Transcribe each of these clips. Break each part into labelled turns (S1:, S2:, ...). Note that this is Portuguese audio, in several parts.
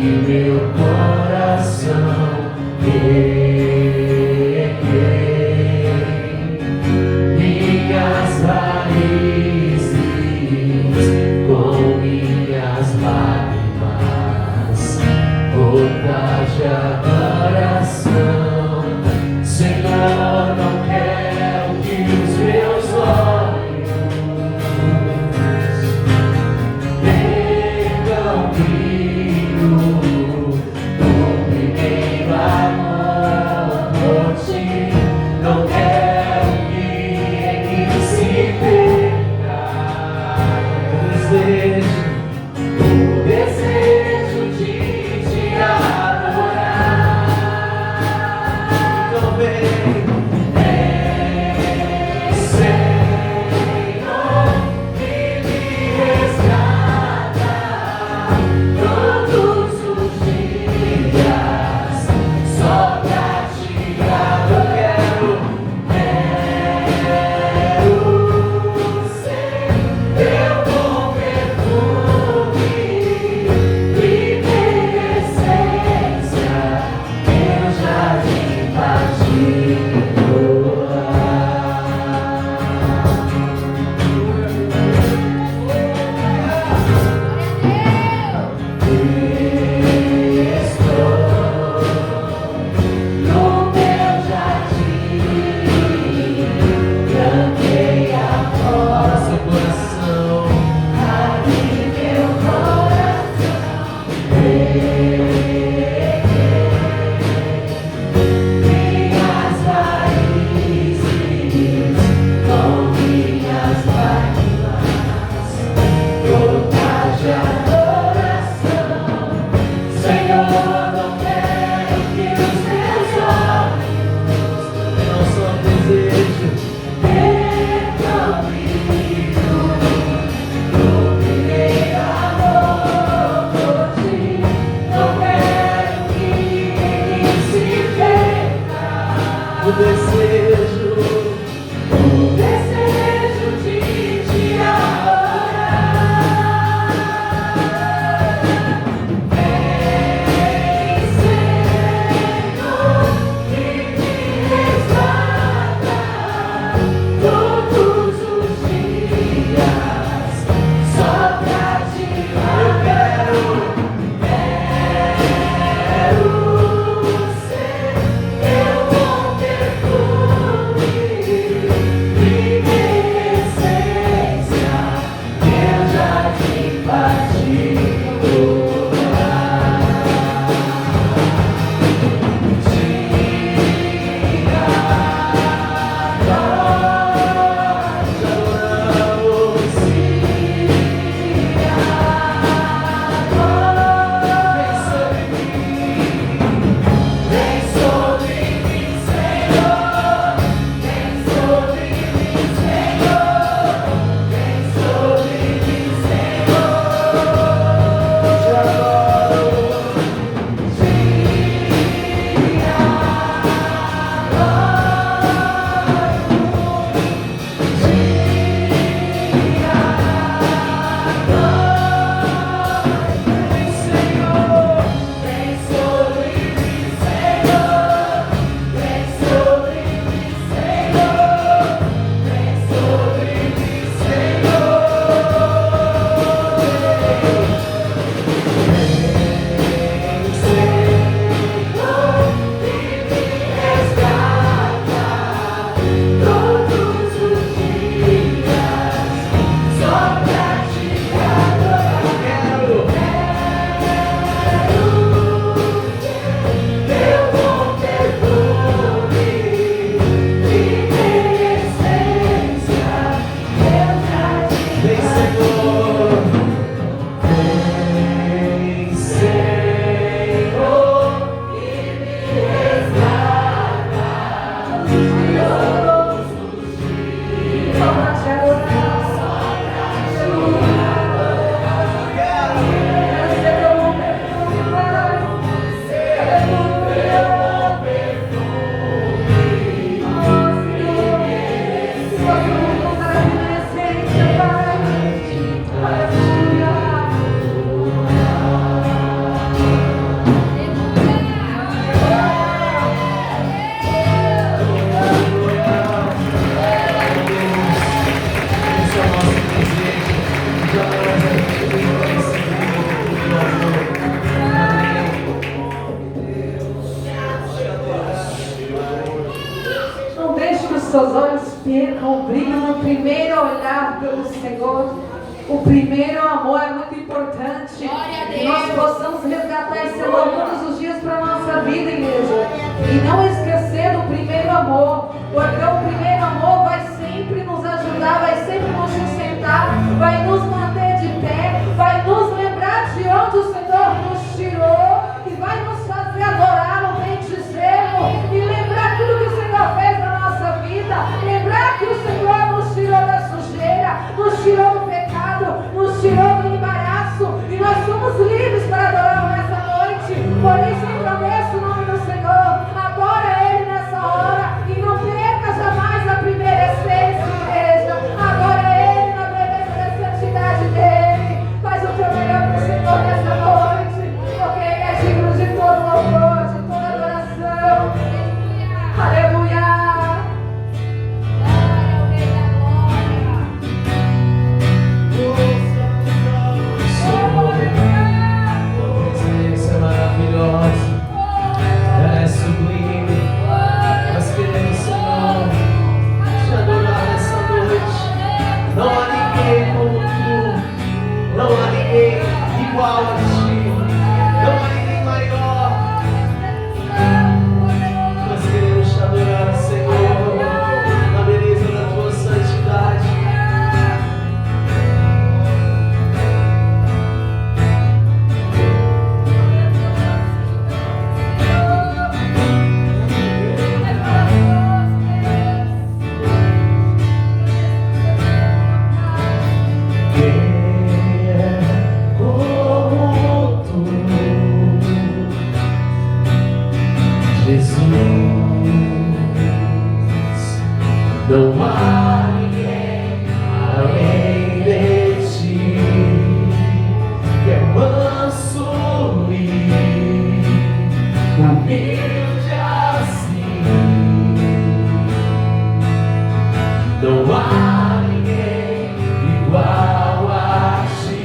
S1: meu coração erguei, minhas raízes com minhas lágrimas, gotas de adoração. Senhor, não quero que os meus olhos percam brilho do primeiro amor por ti. Não quero que ele se perca. O desejo de te adorar. Então vem, Senhor, que me resgata todos os dias, só pra te adorar. Quero ser teu bom perfume, viver essência, meu jardim particular. Estou no teu jardim, cantei a voz do coração, abre meu coração, minhas raízes com minhas lágrimas, gotas de adoração. Senhor, não quero que os meus olhos, não só desejo, percam brilho do primeiro amor por ti. Não quero que ele se perca. O desejo de te adorar. Vem, Senhor, que me resgata todos os dias, só pra te adorar. Quero ser teu bom perfume, viver essência, meu jardim particular. Vem sobre mim, Senhor, vem sobre mim, Senhor, vem sobre mim, Senhor.
S2: primeiro olhar pelo Senhor. O primeiro amor é muito importante. Que nós possamos resgatar esse amor todos os dias para a nossa vida, igreja. E não esquecer do primeiro amor. Porque o primeiro amor vai sempre nos ajudar, vai sempre nos sustentar, vai nos manter de pé, vai nos lembrar de onde o Senhor nos tirou e vai nos fazer adorá-lo, bendizê-lo e lembrar tudo que o Senhor fez na nossa vida. Lembrar que o Senhor nos tirou da sujeira, nos tirou do pecado, nos tirou do embaraço e nós somos livres para adorá-lo nessa noite. Por isso engrandeça o nome do Senhor, adora Ele nessa hora e não perca jamais a primeira essência, igreja. Adora Ele na beleza da santidade dEle. Faz o teu melhor para o Senhor nessa noite, porque Ele é digno de todo louvor, de toda adoração. Aleluia.
S1: É sublime. Nós queremos, Senhor, te adorar nessa noite. Não há ninguém como tu, não há ninguém igual a ti, não há ninguém maior. Nós queremos te adorar, Senhor, na beleza da tua santidade. Não há ninguém além de ti, que é manso e humilde assim. Não há ninguém igual a ti.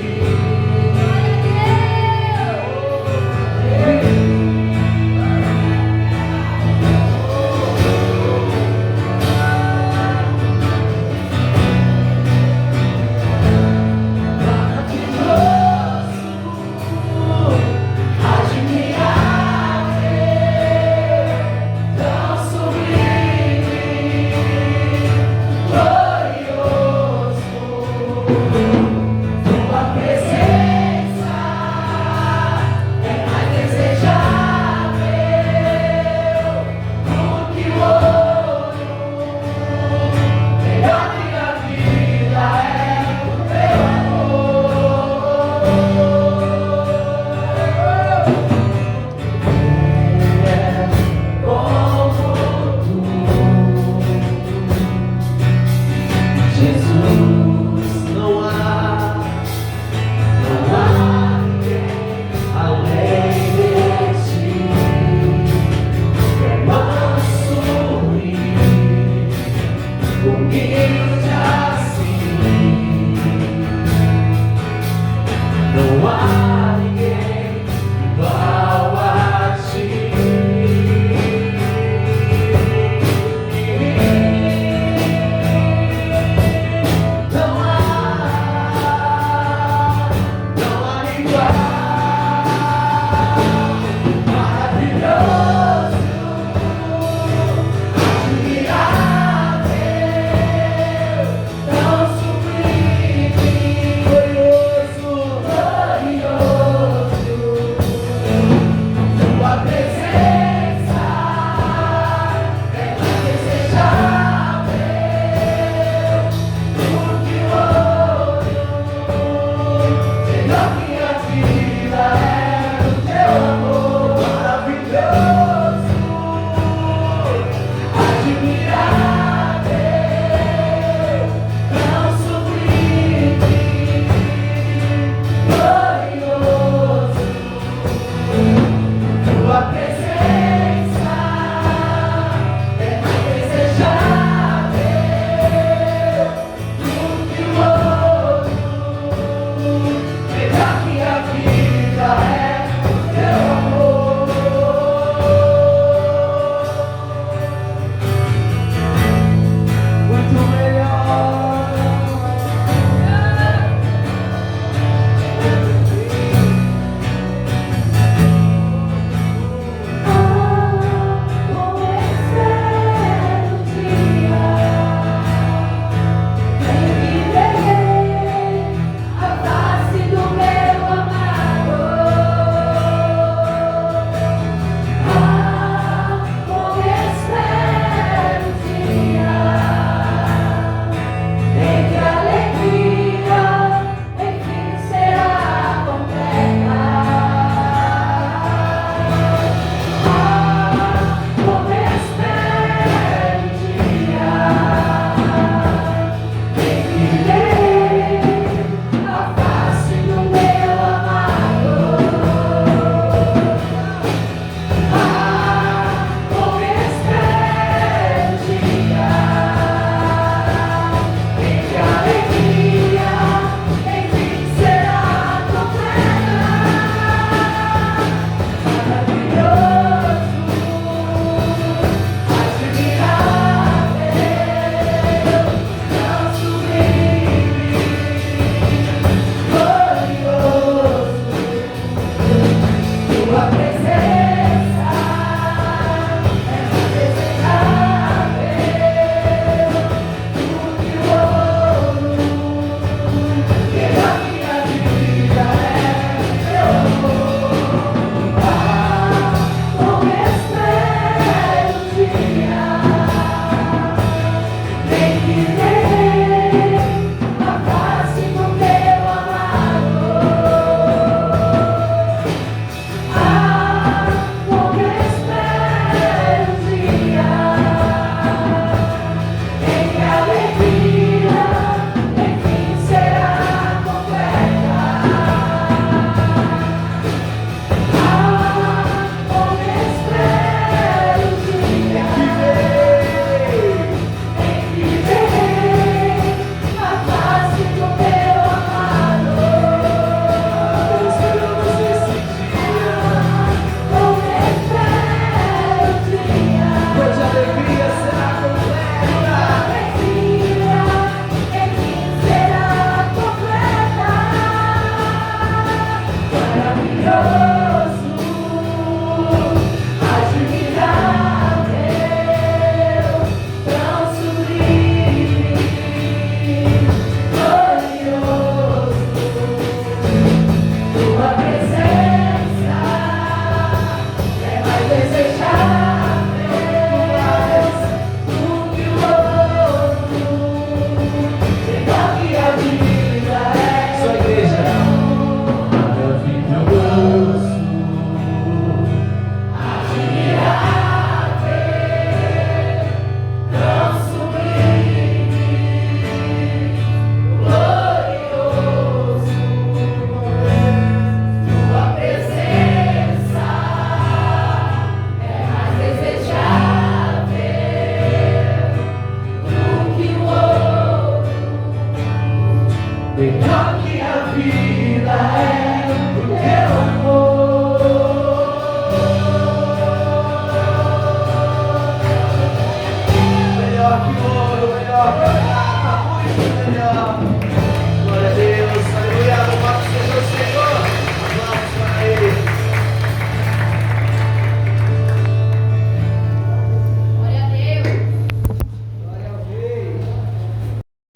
S1: Nothing I feel.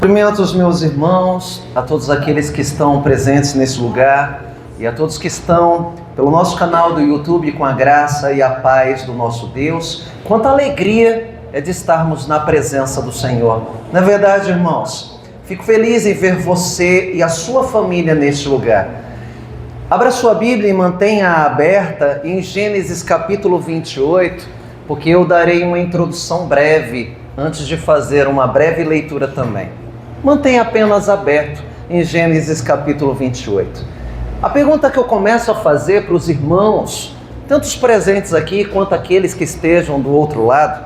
S1: Cumprimento os meus irmãos, a todos aqueles que estão presentes nesse lugar e a todos que estão pelo nosso canal do YouTube, com a graça e a paz do nosso Deus. Quanta alegria é de estarmos na presença do Senhor. Não é verdade, irmãos? Fico feliz em ver você e a sua família neste lugar. Abra sua Bíblia e mantenha-a aberta em Gênesis capítulo 28, porque eu darei uma introdução breve antes de fazer uma breve leitura também. Mantenha apenas aberto em Gênesis capítulo 28. A pergunta que eu começo a fazer para os irmãos, tanto os presentes aqui quanto aqueles que estejam do outro lado,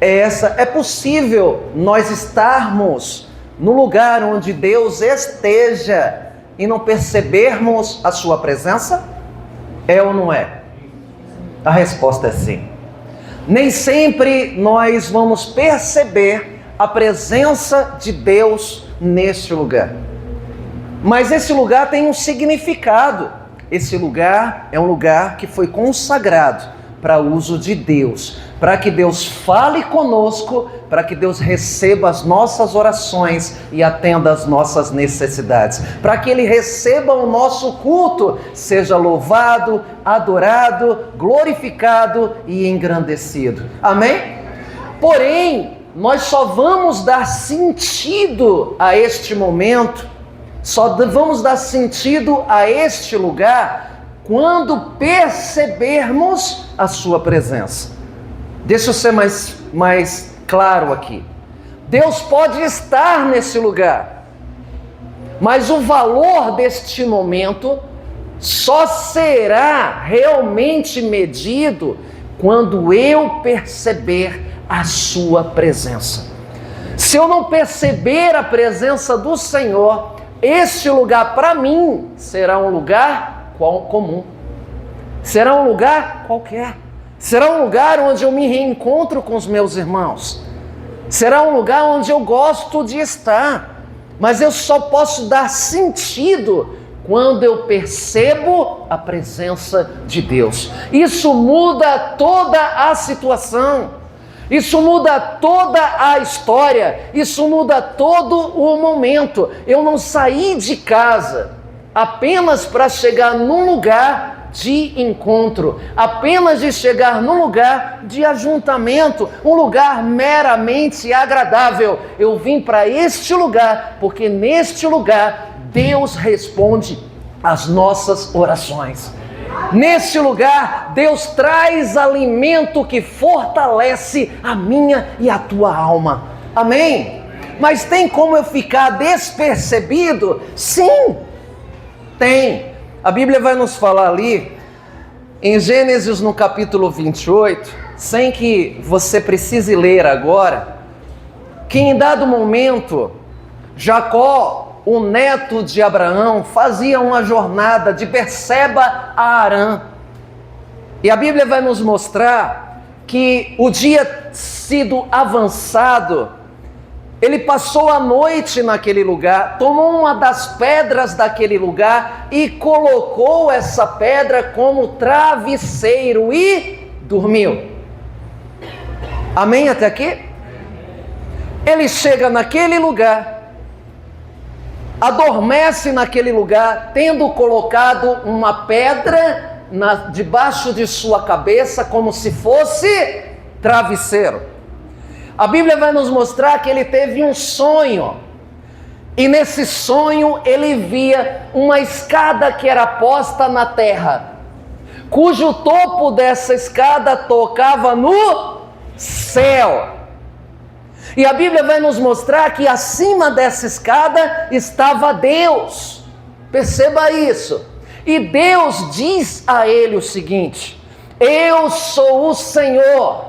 S1: é essa: é possível nós estarmos no lugar onde Deus esteja e não percebermos a sua presença? É ou não é? A resposta é sim. Nem sempre nós vamos perceber a presença de Deus neste lugar. Mas esse lugar tem um significado. Esse lugar é um lugar que foi consagrado para uso de Deus, para que Deus fale conosco, para que Deus receba as nossas orações e atenda às nossas necessidades, para que Ele receba o nosso culto, seja louvado, adorado, glorificado e engrandecido. Amém? Porém, nós só vamos dar sentido a este momento, só vamos dar sentido a este lugar quando percebermos a sua presença. Deixa eu ser mais claro aqui. Deus pode estar nesse lugar, mas o valor deste momento só será realmente medido quando eu perceber a sua presença. Se eu não perceber a presença do Senhor, este lugar para mim será um lugar comum, será um lugar qualquer, será um lugar onde eu me reencontro com os meus irmãos, será um lugar onde eu gosto de estar, mas eu só posso dar sentido quando eu percebo a presença de Deus. Isso muda toda a situação. Isso muda toda a história, isso muda todo o momento. Eu não saí de casa apenas para chegar num lugar de encontro, apenas de chegar num lugar de ajuntamento, um lugar meramente agradável. Eu vim para este lugar porque neste lugar Deus responde às nossas orações. Neste lugar, Deus traz alimento que fortalece a minha e a tua alma. Amém? Mas tem como eu ficar despercebido? Sim, tem. A Bíblia vai nos falar ali, em Gênesis no capítulo 28, sem que você precise ler agora, que em dado momento, Jacó, o neto de Abraão, fazia uma jornada de Berseba a Harã. E a Bíblia vai nos mostrar que o dia sido avançado,
S3: Ele passou a noite naquele lugar, tomou uma das pedras daquele lugar e colocou essa pedra como travesseiro e dormiu. Amém até aqui? Ele chega naquele lugar, adormece naquele lugar, tendo colocado uma pedra debaixo de sua cabeça como se fosse travesseiro. A Bíblia vai nos mostrar que ele teve um sonho, e nesse sonho ele via uma escada que era posta na terra, cujo topo dessa escada tocava no céu. E a Bíblia vai nos mostrar que acima dessa escada estava Deus. Perceba isso. E Deus diz a ele o seguinte: eu sou o Senhor,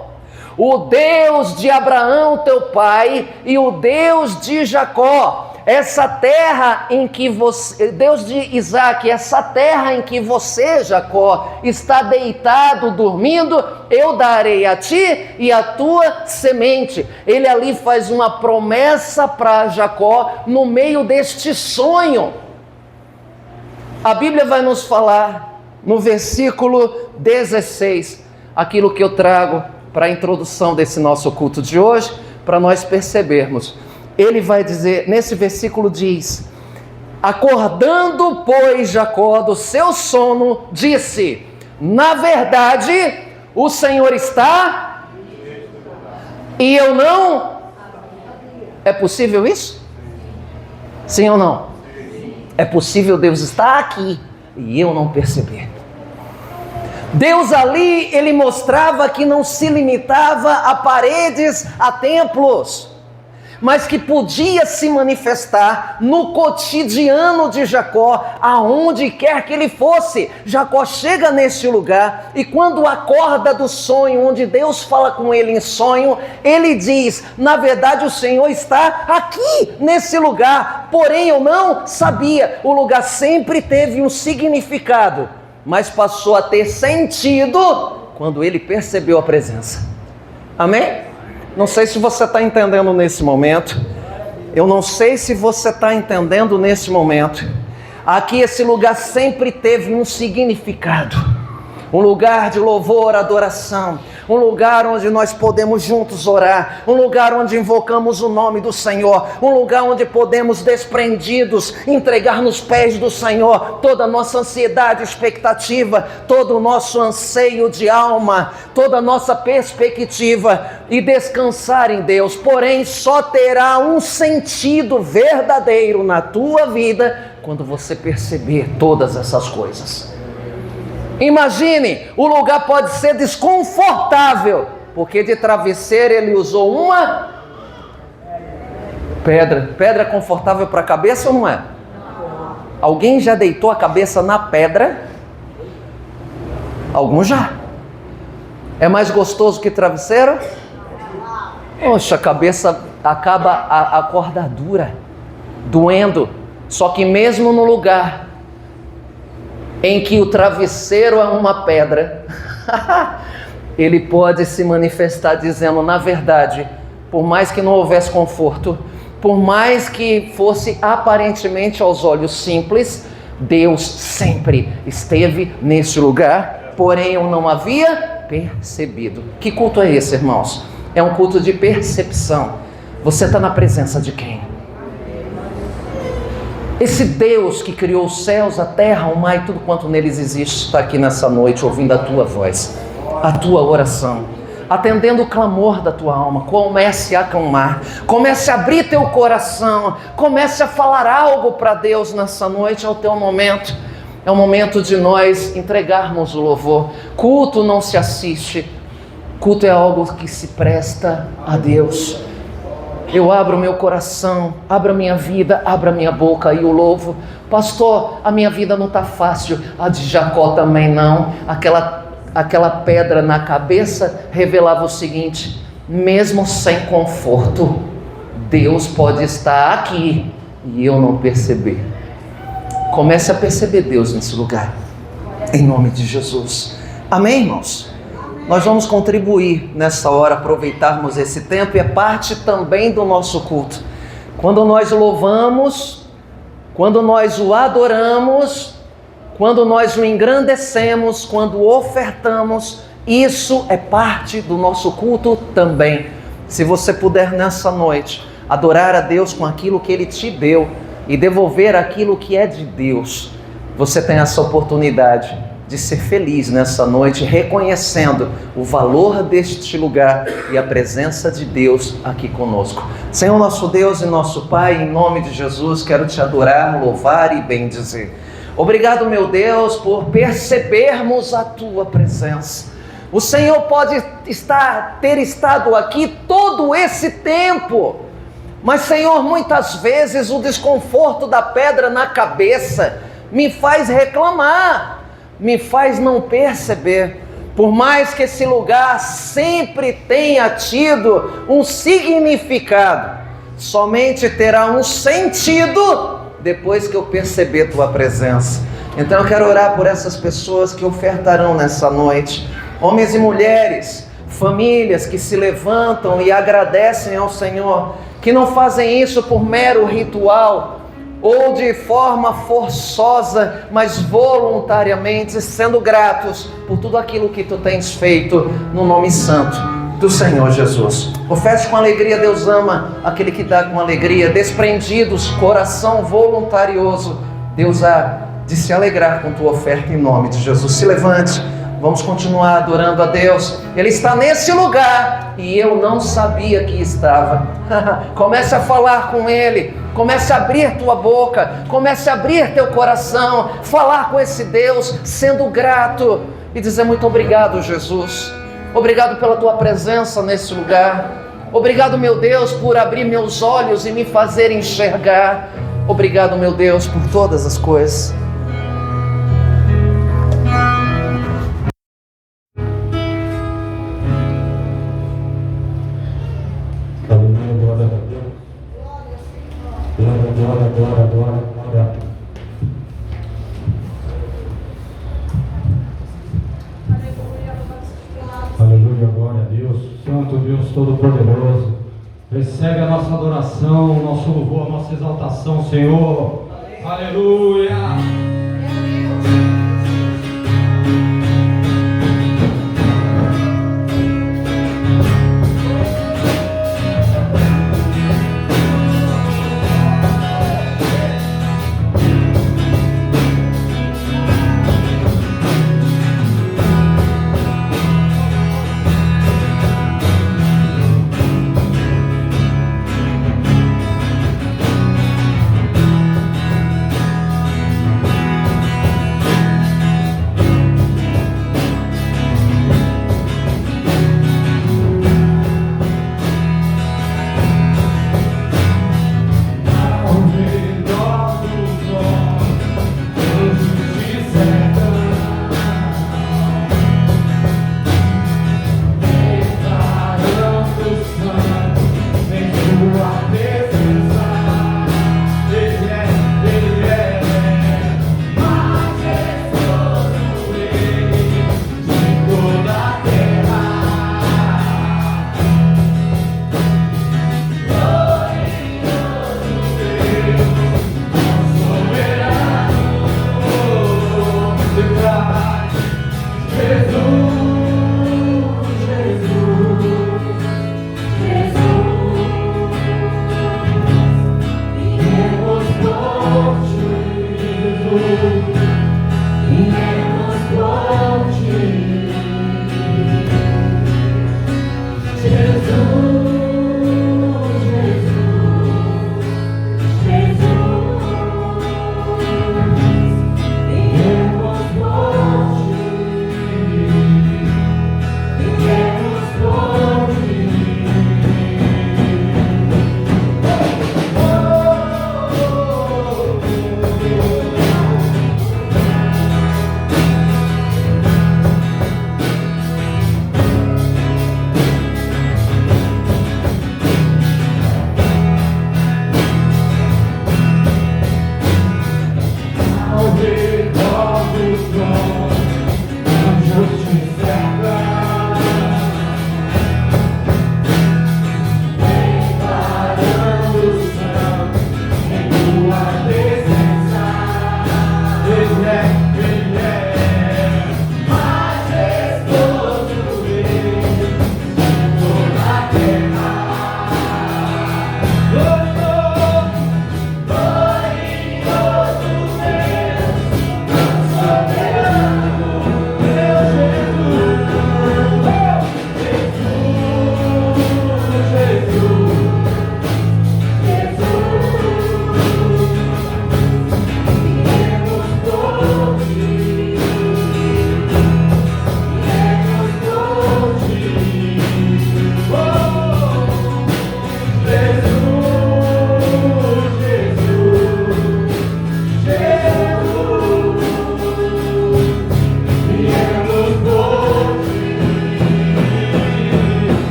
S3: o Deus de Abraão teu pai e o Deus de Jacó. Essa terra em que você, Deus de Isaac, essa terra em que você, Jacó, está deitado, dormindo, eu darei a ti e a tua semente. Ele ali faz uma promessa para Jacó no meio deste sonho. A Bíblia vai nos falar no versículo 16, aquilo que eu trago para a introdução desse nosso culto de hoje, para nós percebermos. Ele vai dizer, nesse versículo diz: acordando, pois, Jacó do seu sono, disse: na verdade, o Senhor está e eu não. É possível isso? Sim ou não? É possível Deus estar aqui e eu não perceber. Deus ali, ele mostrava que não se limitava a paredes, a templos, mas que podia se manifestar no cotidiano de Jacó, aonde quer que ele fosse. Jacó chega nesse lugar e quando acorda do sonho, onde Deus fala com ele em sonho, ele diz: na verdade o Senhor está aqui nesse lugar, porém eu não sabia. O lugar sempre teve um significado, mas passou a ter sentido quando ele percebeu a presença. Amém? Não sei se você está entendendo nesse momento. Eu não sei se você está entendendo nesse momento. Aqui esse lugar sempre teve um significado. Um lugar de louvor, adoração. Um lugar onde nós podemos juntos orar. Um lugar onde invocamos o nome do Senhor. Um lugar onde podemos, desprendidos, entregar nos pés do Senhor toda a nossa ansiedade, expectativa, todo o nosso anseio de alma, toda a nossa perspectiva e descansar em Deus. Porém, só terá um sentido verdadeiro na tua vida quando você perceber todas essas coisas. Imagine, o lugar pode ser desconfortável, porque de travesseiro ele usou uma pedra. Pedra é confortável para a cabeça ou não é? Alguém já deitou a cabeça na pedra? Alguns já. É mais gostoso que travesseiro? Poxa, a cabeça acaba a corda dura, doendo. Só que mesmo no lugar em que o travesseiro é uma pedra, ele pode se manifestar dizendo: na verdade, por mais que não houvesse conforto, por mais que fosse aparentemente aos olhos simples, Deus sempre esteve nesse lugar, porém eu não havia percebido. Que culto é esse, irmãos? É um culto de percepção. Você está na presença de quem? Esse Deus que criou os céus, a terra, o mar e tudo quanto neles existe, está aqui nessa noite ouvindo a tua voz, a tua oração, atendendo o clamor da tua alma. Comece a clamar, comece a abrir teu coração, comece a falar algo para Deus nessa noite. É o teu momento, é o momento de nós entregarmos o louvor. Culto não se assiste, culto é algo que se presta a Deus. Eu abro meu coração, abro a minha vida, abro a minha boca e o louvo. Pastor, a minha vida não está fácil. A de Jacó também não. Aquela pedra na cabeça revelava o seguinte: mesmo sem conforto, Deus pode estar aqui e eu não perceber. Comece a perceber Deus nesse lugar, em nome de Jesus. Amém, irmãos? Nós vamos contribuir nessa hora, aproveitarmos esse tempo, e é parte também do nosso culto. Quando nós louvamos, quando nós o adoramos, quando nós o engrandecemos, quando ofertamos, isso é parte do nosso culto também. Se você puder nessa noite adorar a Deus com aquilo que Ele te deu e devolver aquilo que é de Deus, você tem essa oportunidade de ser feliz nessa noite, reconhecendo o valor deste lugar e a presença de Deus aqui conosco. Senhor nosso Deus e nosso Pai, em nome de Jesus, quero te adorar, louvar e bendizer. Obrigado, meu Deus, por percebermos a Tua presença. O Senhor pode ter estado aqui todo esse tempo, mas, Senhor, muitas vezes o desconforto da pedra na cabeça me faz reclamar, me faz não perceber. Por mais que esse lugar sempre tenha tido um significado, somente terá um sentido depois que eu perceber Tua presença. Então eu quero orar por essas pessoas que ofertarão nessa noite, homens e mulheres, famílias que se levantam e agradecem ao Senhor, que não fazem isso por mero ritual ou de forma forçosa, mas voluntariamente, sendo gratos por tudo aquilo que Tu tens feito no nome santo do Senhor Jesus. Oferte com alegria, Deus ama aquele que dá com alegria, desprendidos, coração voluntarioso. Deus há de se alegrar com Tua oferta em nome de Jesus. Se levante, vamos continuar adorando a Deus. Ele está nesse lugar e eu não sabia que estava. Comece a falar com Ele, comece a abrir tua boca, comece a abrir teu coração, falar com esse Deus, sendo grato e dizer muito obrigado, Jesus. Obrigado pela Tua presença nesse lugar. Obrigado, meu Deus, por abrir meus olhos e me fazer enxergar. Obrigado, meu Deus, por todas as coisas.
S4: Glória. Aleluia, glória a Deus. Santo Deus Todo-Poderoso, recebe a nossa adoração, o nosso louvor, a nossa exaltação, Senhor. Aleluia.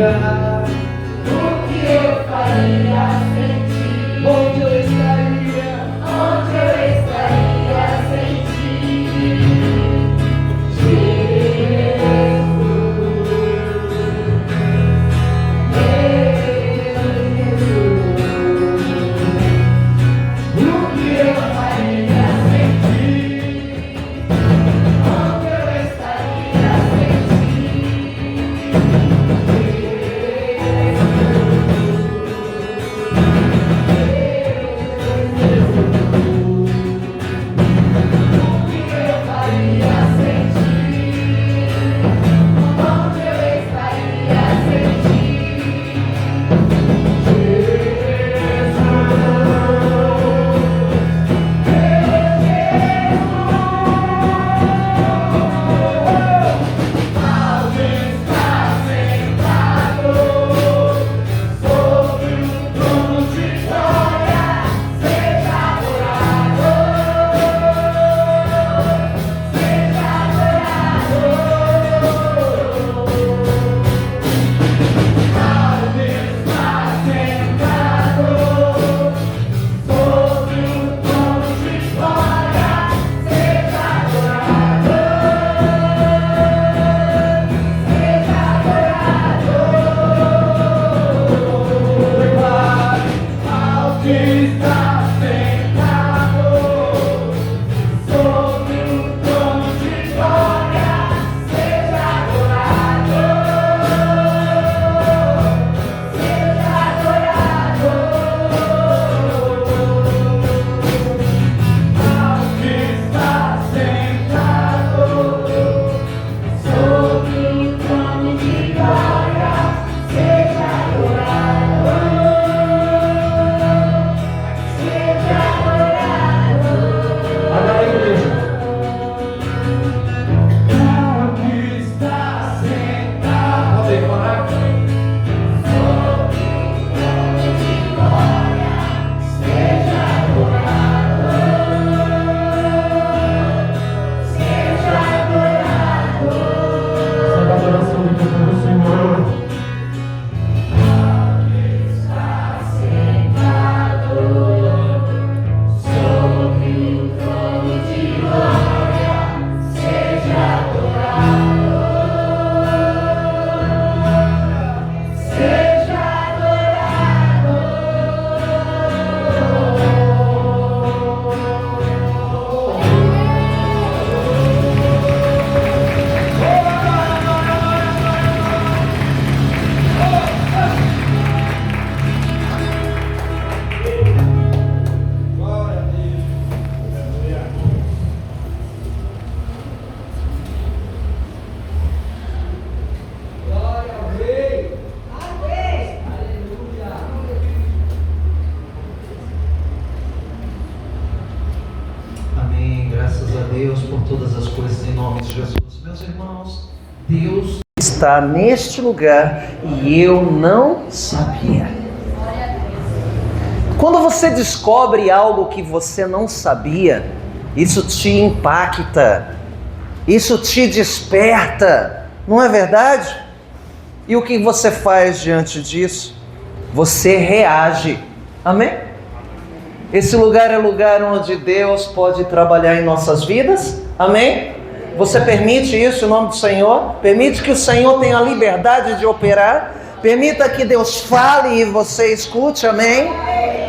S1: Onde eu estaria? Onde eu estaria sem ti? Deus por todas as coisas em nome de Jesus. Meus irmãos, Deus está neste lugar e eu não sabia. Quando você descobre algo que você não sabia, isso te impacta, isso te desperta, não é verdade? E o que você faz diante disso? Você reage, amém? Esse lugar é lugar onde Deus pode trabalhar em nossas vidas, amém? Você permite isso em nome do Senhor? Permite que o Senhor tenha a liberdade de operar? Permita que Deus fale e você escute, amém?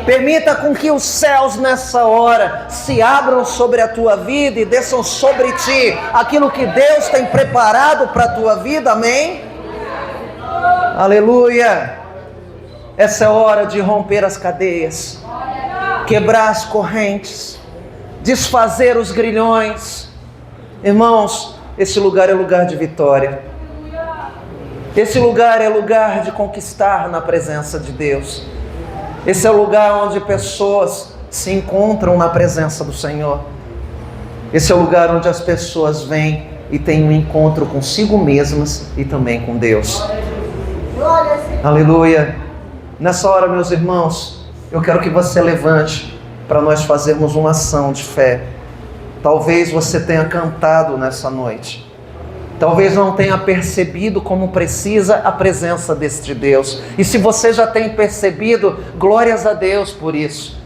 S1: Permita com que os céus nessa hora se abram sobre a tua vida e desçam sobre ti aquilo que Deus tem preparado para a tua vida, amém? Aleluia! Essa é a hora de romper as cadeias, quebrar as correntes, desfazer os grilhões. Irmãos, esse lugar é lugar de vitória. Esse lugar é lugar de conquistar na presença de Deus. Esse é o lugar onde pessoas se encontram na presença do Senhor. Esse é o lugar onde as pessoas vêm e têm um encontro consigo mesmas e também com Deus. Aleluia! Nessa hora, meus irmãos, eu quero que você levante para nós fazermos uma ação de fé. Talvez você tenha cantado nessa noite.
S3: talvez não tenha percebido como precisa a presença deste Deus. E se você já tem percebido, glórias a Deus por isso.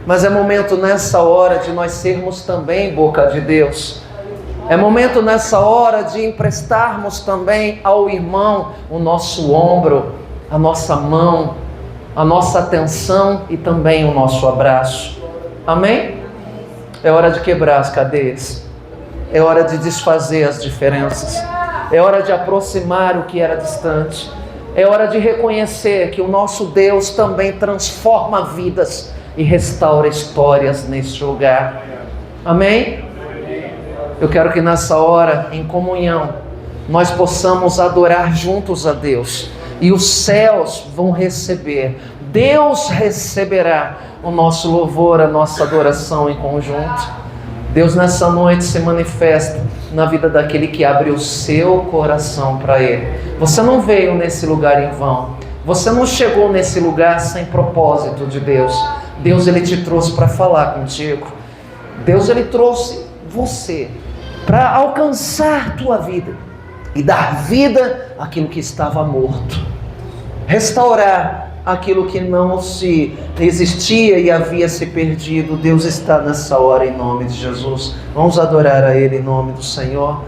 S3: Mas é momento nessa hora de nós sermos também boca de Deus. É momento nessa hora de emprestarmos também ao irmão o nosso ombro, a nossa mão, a nossa atenção e também o nosso abraço. Amém? É hora de quebrar as cadeias. É hora de desfazer as diferenças. É hora de aproximar o que era distante. É hora de reconhecer que o nosso Deus também transforma vidas e restaura histórias neste lugar. Amém? Eu quero que nessa hora, em comunhão, nós possamos adorar juntos a Deus. E os céus vão receber, Deus receberá o nosso louvor, a nossa adoração em conjunto. Deus nessa noite se manifesta na vida daquele que abre o seu coração para Ele. Você não veio nesse lugar em vão. Você não chegou nesse lugar sem propósito de Deus. Deus, Ele te trouxe para falar contigo. Deus, Ele trouxe você para alcançar tua vida e dar vida àquilo que estava morto. Restaurar aquilo que não se existia e havia se perdido. Deus está nessa hora em nome de Jesus. Vamos adorar a Ele em nome do Senhor.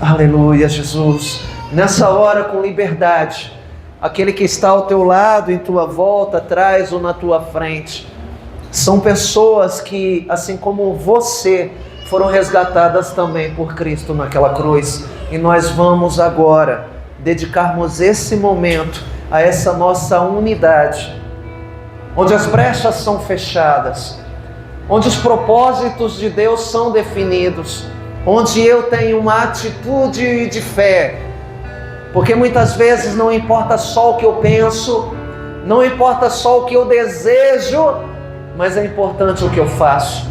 S3: Aleluia, Jesus. Nessa hora com liberdade, aquele que está ao teu lado, em tua volta, atrás ou na tua frente, são pessoas que, assim como você, foram resgatadas também por Cristo naquela cruz. E nós vamos agora dedicarmos esse momento a essa nossa unidade, onde as brechas são fechadas, onde os propósitos de Deus são definidos, onde eu tenho uma atitude de fé, porque muitas vezes não importa só o que eu penso, não importa só o que eu desejo, mas é importante o que eu faço.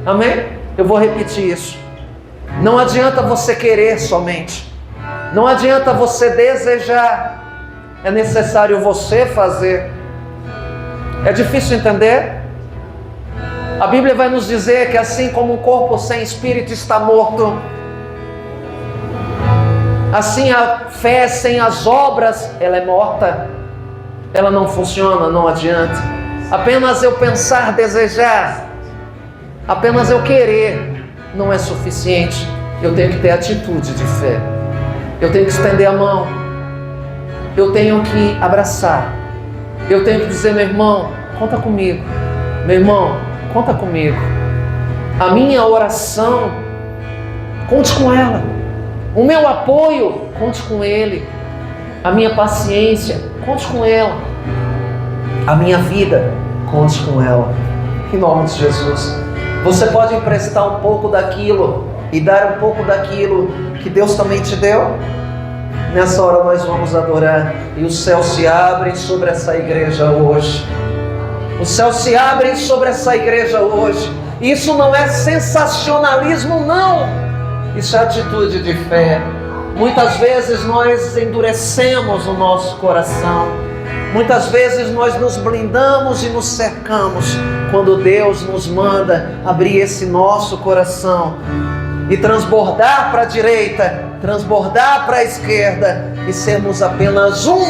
S3: Amém? Eu vou repetir isso. Não adianta você querer somente, não adianta você desejar, é necessário você fazer. É difícil entender? A Bíblia vai nos dizer que assim como um corpo sem espírito está morto, assim a fé sem as obras, ela é morta. Ela não funciona, não adianta. Apenas eu pensar, desejar, apenas eu querer, não é suficiente. Eu tenho que ter atitude de fé. Eu tenho que estender a mão. Eu tenho que abraçar. Eu tenho que dizer, meu irmão, conta comigo. Meu irmão, conta comigo. A minha oração, conte com ela. O meu apoio, conte com ele. A minha paciência, conte com ela. A minha vida, conte com ela. Em nome de Jesus. Você pode emprestar um pouco daquilo e dar um pouco daquilo que Deus também te deu? Nessa hora nós vamos adorar e o céu se abre sobre essa igreja hoje. O céu se abre sobre essa igreja hoje. Isso não é sensacionalismo, não. Isso é atitude de fé. Muitas vezes nós endurecemos o nosso coração. Muitas vezes nós nos blindamos e nos cercamos quando Deus nos manda abrir esse nosso coração e transbordar para a direita, transbordar para a esquerda e sermos apenas um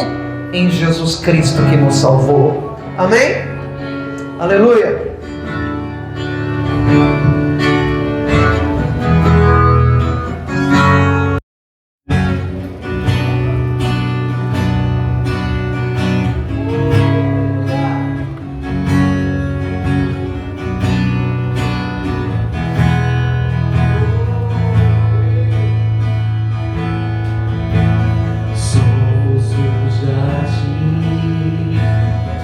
S3: em Jesus Cristo que nos salvou. Amém? Aleluia!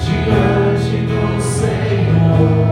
S1: Diante do Senhor.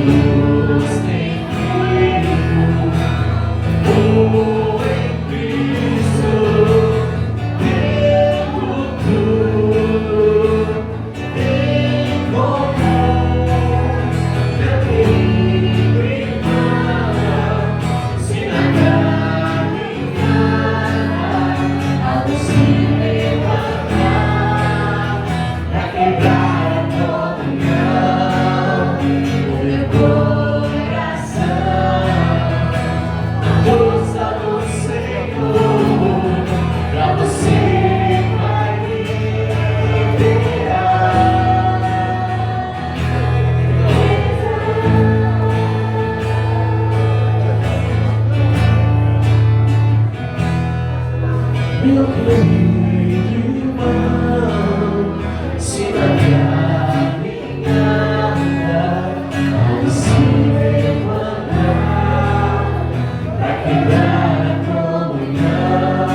S1: nos tem feito em Cristo, tendo tudo em comum. Meu amigo e irmã, se na caminhada a luz se levantar pra quebrar a comunhão do meu coração, a força do Senhor pra você vai liberar. Meu querido irmão, se na caminhada ao se levantar pra quebrar a comunhão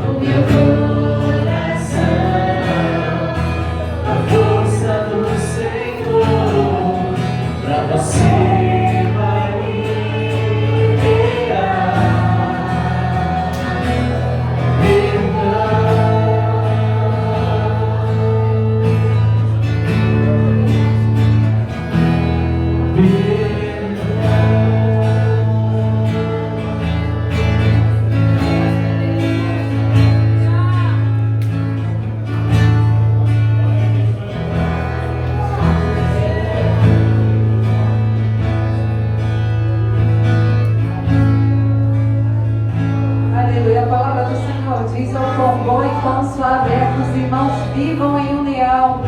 S1: do meu coração, a força do Senhor pra você vai
S2: Aleluia. A palavra do Senhor diz: "Ao quão bom e quão suave é que os irmãos vivam em união",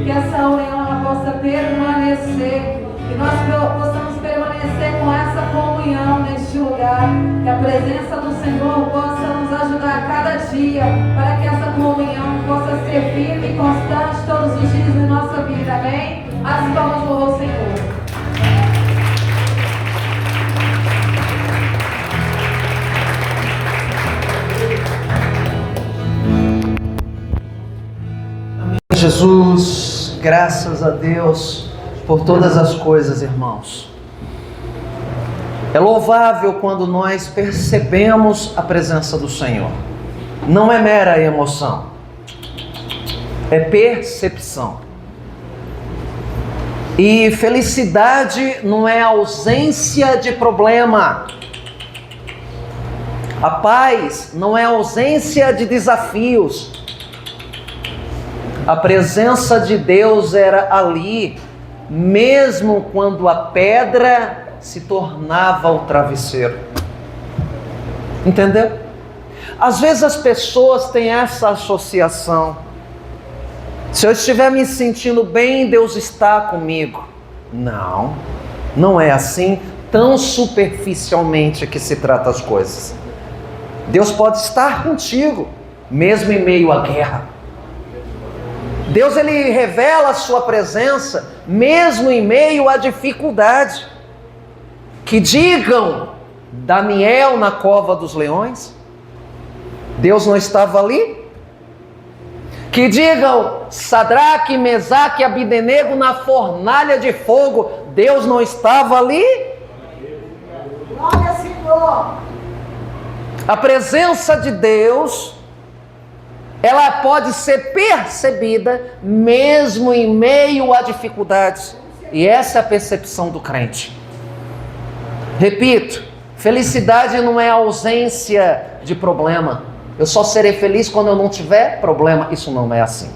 S2: que essa união ela possa permanecer, que nós possamos permanecer com essa comunhão neste lugar, que a presença do Senhor possa nos ajudar a cada dia, para que essa comunhão possa ser firme e constante todos os dias da nossa vida, amém? As palmas do louvor ao Senhor.
S3: Jesus, graças a Deus por todas as coisas, irmãos. É louvável quando nós percebemos a presença do Senhor. Não é mera emoção, é percepção. E felicidade não é ausência de problema. A paz não é ausência de desafios. A presença de Deus era ali, mesmo quando a pedra se tornava o travesseiro. Entendeu? Às vezes as pessoas têm essa associação. Se eu estiver me sentindo bem, Deus está comigo. Não, não é assim, tão superficialmente que se trata as coisas. Deus pode estar contigo, mesmo em meio à guerra. Deus, Ele revela a sua presença, mesmo em meio à dificuldade. Que digam Daniel na cova dos leões, Deus não estava ali? Que digam Sadraque, Mesaque e Abdenego na fornalha de fogo, Deus não estava ali?
S2: Glória, Senhor.
S3: A presença de Deus, ela pode ser percebida mesmo em meio a dificuldades. E essa é a percepção do crente. Repito, felicidade não é ausência de problema. Eu só serei feliz quando eu não tiver problema. Isso não é assim.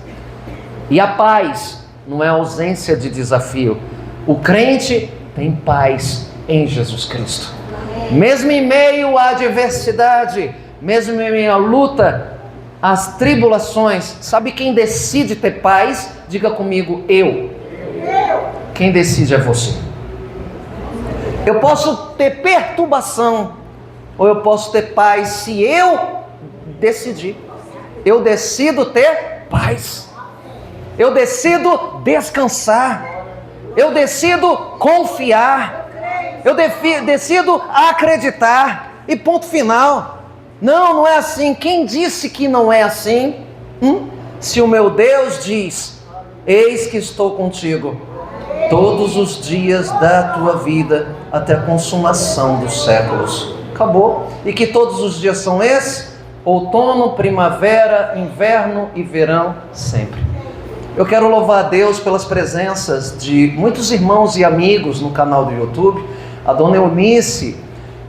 S3: E a paz não é ausência de desafio. O crente tem paz em Jesus Cristo. Mesmo em meio à adversidade, mesmo em meio à luta, as tribulações, sabe quem decide ter paz? Diga comigo, eu. Quem decide é você. Eu posso ter perturbação, ou eu posso ter paz se eu decidir. Eu decido ter paz. Eu decido descansar. Eu decido confiar. Eu decido acreditar. E ponto final. Não, não é assim. Quem disse que não é assim? Se o meu Deus diz, eis que estou contigo todos os dias da tua vida até a consumação dos séculos. Acabou. E que todos os dias são esses? Outono, primavera, inverno e verão, sempre. Eu quero louvar a Deus pelas presenças de muitos irmãos e amigos no canal do YouTube. A dona Eunice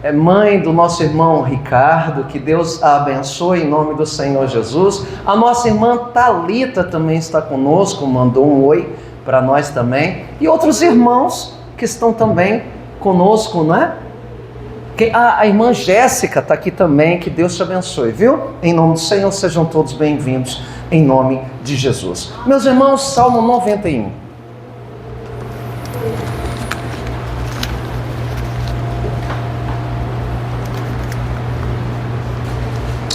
S3: é mãe do nosso irmão Ricardo, que Deus a abençoe em nome do Senhor Jesus. A nossa irmã Thalita também está conosco, mandou um oi para nós também. E outros irmãos que estão também conosco, não é? A irmã Jéssica está aqui também, que Deus te abençoe, viu? Em nome do Senhor, sejam todos bem-vindos, em nome de Jesus. Meus irmãos, Salmo 91.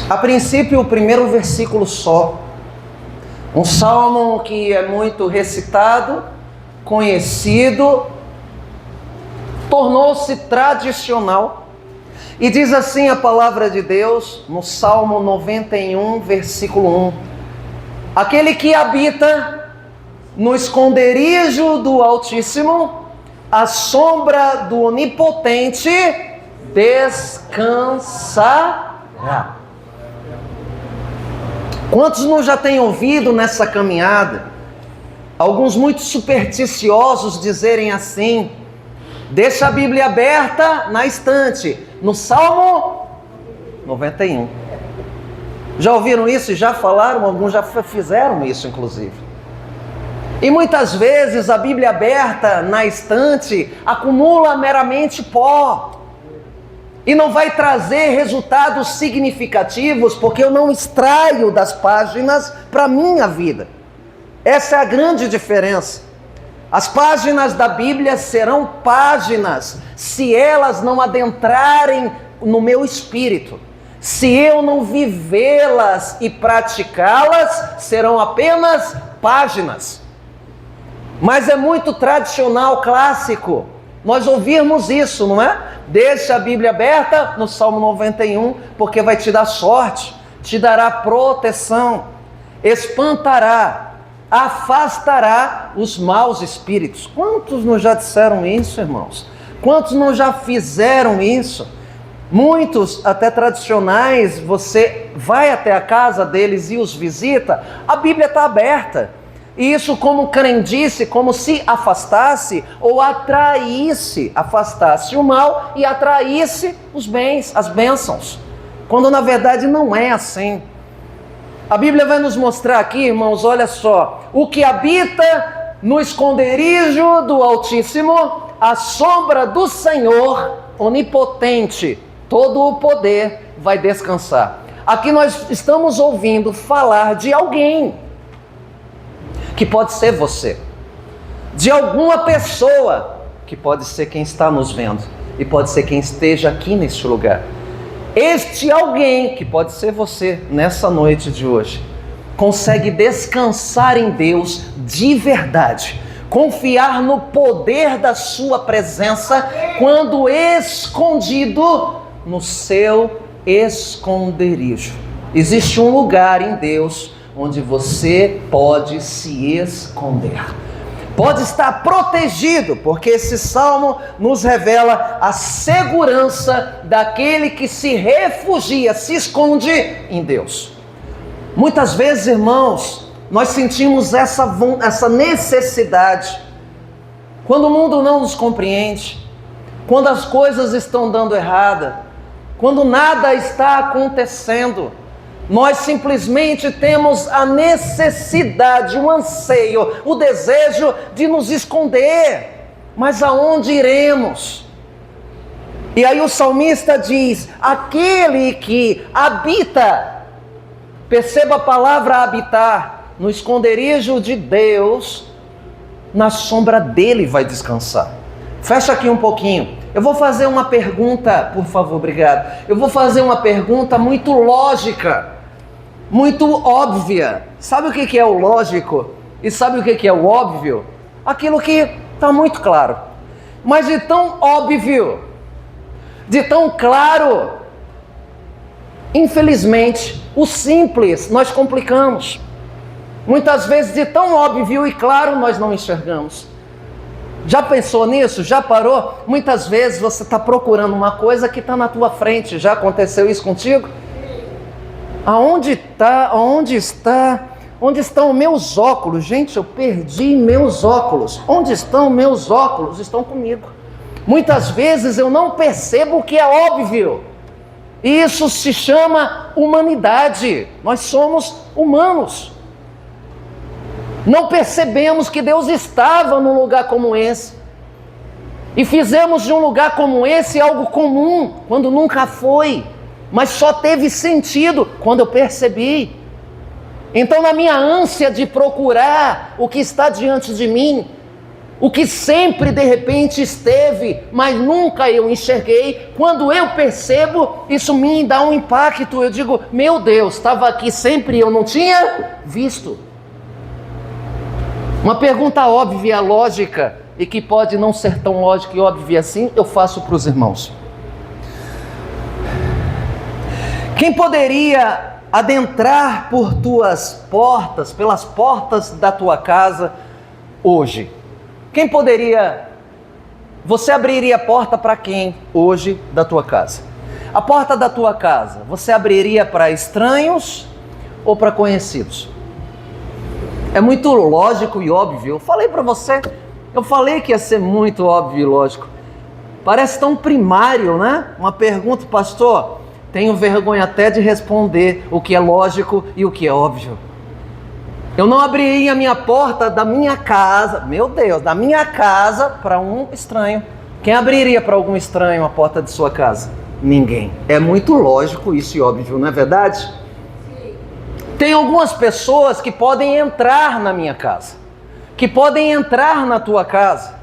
S3: A princípio, o primeiro versículo só. Um salmo que é muito recitado, conhecido, tornou-se tradicional. E diz assim a palavra de Deus, no Salmo 91, versículo 1. Aquele que habita no esconderijo do Altíssimo, à sombra do Onipotente, descansará. Quantos não já têm ouvido nessa caminhada alguns muito supersticiosos dizerem assim: deixa a Bíblia aberta na estante, no Salmo 91. Já ouviram isso e já falaram? Alguns já fizeram isso, inclusive. E muitas vezes a Bíblia aberta na estante acumula meramente pó. E não vai trazer resultados significativos, porque eu não extraio das páginas para a minha vida. Essa é a grande diferença. As páginas da Bíblia serão páginas se elas não adentrarem no meu espírito. Se eu não vivê-las e praticá-las, serão apenas páginas. Mas é muito tradicional, clássico, nós ouvirmos isso, não é? Deixa a Bíblia aberta no Salmo 91, porque vai te dar sorte, te dará proteção, espantará, afastará os maus espíritos. Quantos não já disseram isso, irmãos? Quantos não já fizeram isso? Muitos, até tradicionais, você vai até a casa deles e os visita, a Bíblia está aberta. E isso como crendice, como se afastasse ou atraísse, afastasse o mal e atraísse os bens, as bênçãos. Quando na verdade não é assim. A Bíblia vai nos mostrar aqui, irmãos, olha só. O que habita no esconderijo do Altíssimo, à sombra do Senhor, onipotente, todo o poder vai descansar. Aqui nós estamos ouvindo falar de alguém, que pode ser você, de alguma pessoa, que pode ser quem está nos vendo, e pode ser quem esteja aqui neste lugar. Este alguém, que pode ser você, nessa noite de hoje, consegue descansar em Deus de verdade, confiar no poder da sua presença, quando escondido no seu esconderijo. Existe um lugar em Deus onde você pode se esconder, pode estar protegido, porque esse salmo nos revela a segurança daquele que se refugia, se esconde em Deus. Muitas vezes, irmãos, nós sentimos essa necessidade, quando o mundo não nos compreende, quando as coisas estão dando errada, quando nada está acontecendo, nós simplesmente temos a necessidade, o anseio, o desejo de nos esconder. Mas aonde iremos? E aí o salmista diz: aquele que habita, perceba a palavra habitar, no esconderijo de Deus, na sombra dele vai descansar. Fecha aqui um pouquinho. Eu vou fazer uma pergunta, por favor, obrigado. Eu vou fazer uma pergunta muito lógica, muito óbvia. Sabe o que é o lógico? E sabe o que é o óbvio? Aquilo que está muito claro. Mas de tão óbvio, de tão claro, infelizmente, o simples nós complicamos. Muitas vezes de tão óbvio e claro nós não enxergamos. Já pensou nisso? Já parou? Muitas vezes você está procurando uma coisa que está na tua frente. Já aconteceu isso contigo? Onde estão meus óculos? Gente, eu perdi meus óculos. Onde estão meus óculos? Estão comigo. Muitas vezes eu não percebo o que é óbvio. Isso se chama humanidade. Nós somos humanos. Não percebemos que Deus estava num lugar como esse. E fizemos de um lugar como esse algo comum, quando nunca foi. Mas só teve sentido quando eu percebi. Então, na minha ânsia de procurar o que está diante de mim, o que sempre de repente esteve, mas nunca eu enxerguei, quando eu percebo, isso me dá um impacto. Eu digo, meu Deus, estava aqui sempre e eu não tinha visto. Uma pergunta óbvia, lógica, e que pode não ser tão lógica e óbvia assim, eu faço para os irmãos. Quem poderia adentrar por tuas portas, pelas portas da tua casa hoje? Quem poderia? Você abriria a porta para quem hoje da tua casa? A porta da tua casa, você abriria para estranhos ou para conhecidos? É muito lógico e óbvio. Eu falei para você, eu falei que ia ser muito óbvio e lógico. Parece tão primário, né? Uma pergunta, pastor, tenho vergonha até de responder o que é lógico e o que é óbvio. Eu não abriria a minha porta da minha casa, meu Deus, da minha casa para um estranho. Quem abriria para algum estranho a porta de sua casa? Ninguém. É muito lógico isso e óbvio, não é verdade? Tem algumas pessoas que podem entrar na minha casa, que podem entrar na tua casa,